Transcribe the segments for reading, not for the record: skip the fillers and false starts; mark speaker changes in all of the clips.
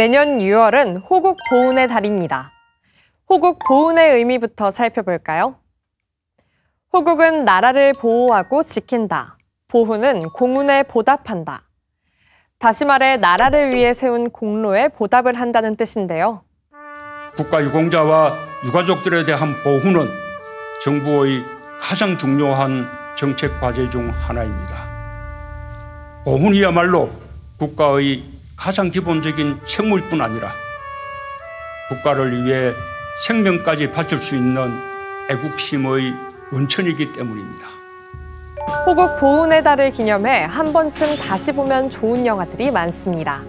Speaker 1: 매년 6월은 호국 보훈의 달입니다. 호국 보훈의 의미부터 살펴볼까요? 호국은 나라를 보호하고 지킨다. 보훈은 공훈에 보답한다. 다시 말해 나라를 위해 세운 공로에 보답을 한다는 뜻인데요.
Speaker 2: 국가유공자와 유가족들에 대한 보훈은 정부의 가장 중요한 정책 과제 중 하나입니다. 보훈이야말로 국가의 가장 기본적인 책무일뿐 아니라 국가를 위해 생명까지 바칠 수 있는 애국심의 원천이기 때문입니다.
Speaker 1: 호국 보훈의 달을 기념해 한 번쯤 다시 보면 좋은 영화들이 많습니다.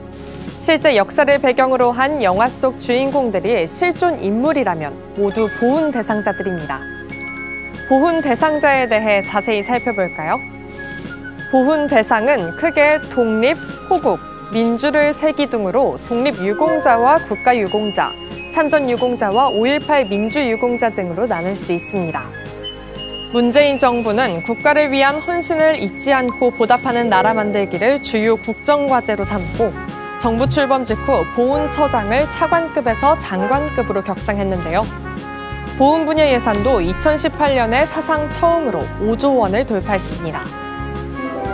Speaker 1: 실제 역사를 배경으로 한 영화 속 주인공들이 실존 인물이라면 모두 보훈 대상자들입니다. 보훈 대상자에 대해 자세히 살펴볼까요? 보훈 대상은 크게 독립, 호국, 민주를 세 기둥으로 독립유공자와 국가유공자, 참전유공자와 5.18 민주유공자 등으로 나눌 수 있습니다. 문재인 정부는 국가를 위한 헌신을 잊지 않고 보답하는 나라 만들기를 주요 국정과제로 삼고 정부 출범 직후 보훈처장을 차관급에서 장관급으로 격상했는데요. 보훈 분야 예산도 2018년에 사상 처음으로 5조 원을 돌파했습니다.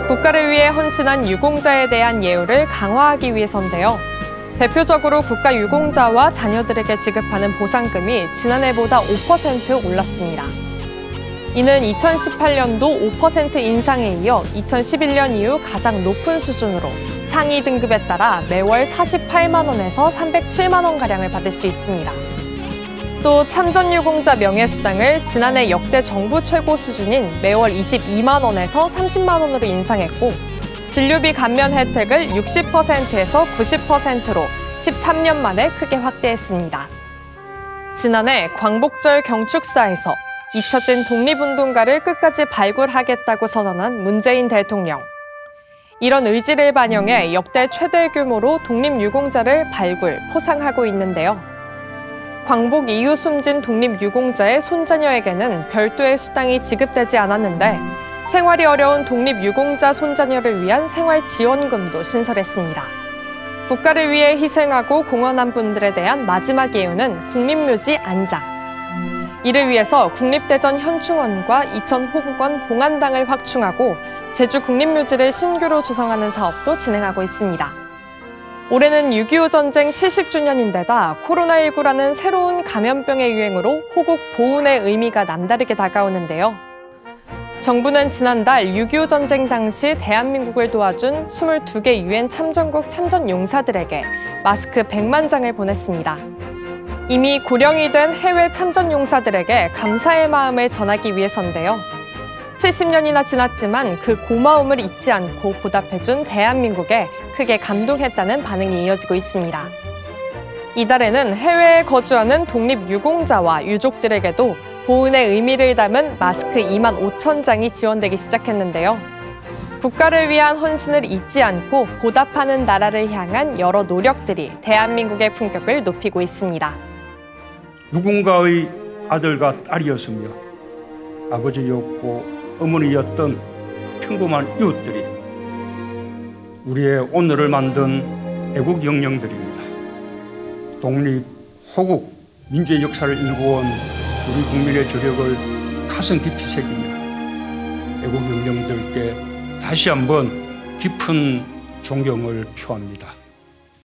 Speaker 1: 국가를 위해 헌신한 유공자에 대한 예우를 강화하기 위해서인데요. 대표적으로 국가유공자와 자녀들에게 지급하는 보상금이 지난해보다 5% 올랐습니다. 이는 2018년도 5% 인상에 이어 2011년 이후 가장 높은 수준으로 상위 등급에 따라 매월 48만 원에서 307만 원가량을 받을 수 있습니다. 또 참전유공자 명예수당을 지난해 역대 정부 최고 수준인 매월 22만 원에서 30만 원으로 인상했고 진료비 감면 혜택을 60%에서 90%로 13년 만에 크게 확대했습니다. 지난해 광복절 경축사에서 잊혀진 독립운동가를 끝까지 발굴하겠다고 선언한 문재인 대통령. 이런 의지를 반영해 역대 최대 규모로 독립유공자를 발굴, 포상하고 있는데요. 광복 이후 숨진 독립유공자의 손자녀에게는 별도의 수당이 지급되지 않았는데 생활이 어려운 독립유공자 손자녀를 위한 생활지원금도 신설했습니다. 국가를 위해 희생하고 공헌한 분들에 대한 마지막 예우는 국립묘지 안장. 이를 위해서 국립대전 현충원과 이천 호국원 봉안당을 확충하고 제주 국립묘지를 신규로 조성하는 사업도 진행하고 있습니다. 올해는 6.25 전쟁 70주년인데다 코로나19라는 새로운 감염병의 유행으로 호국 보훈의 의미가 남다르게 다가오는데요. 정부는 지난달 6.25 전쟁 당시 대한민국을 도와준 22개 유엔 참전국 참전용사들에게 마스크 100만 장을 보냈습니다. 이미 고령이 된 해외 참전용사들에게 감사의 마음을 전하기 위해서인데요. 70년이나 지났지만 그 고마움을 잊지 않고 보답해준 대한민국에 크게 감동했다는 반응이 이어지고 있습니다. 이달에는 해외에 거주하는 독립유공자와 유족들에게도 보훈의 의미를 담은 마스크 2만 5천 장이 지원되기 시작했는데요. 국가를 위한 헌신을 잊지 않고 보답하는 나라를 향한 여러 노력들이 대한민국의 품격을 높이고 있습니다.
Speaker 2: 누군가의 아들과 딸이었으며 아버지였고 어머니였던 평범한 이웃들이 우리의 오늘을 만든 애국 영령들입니다. 독립, 호국, 민주의 역사를 일구어온 우리 국민의 저력을 가슴 깊이 새기며 애국 영령들께 다시 한번 깊은 존경을 표합니다.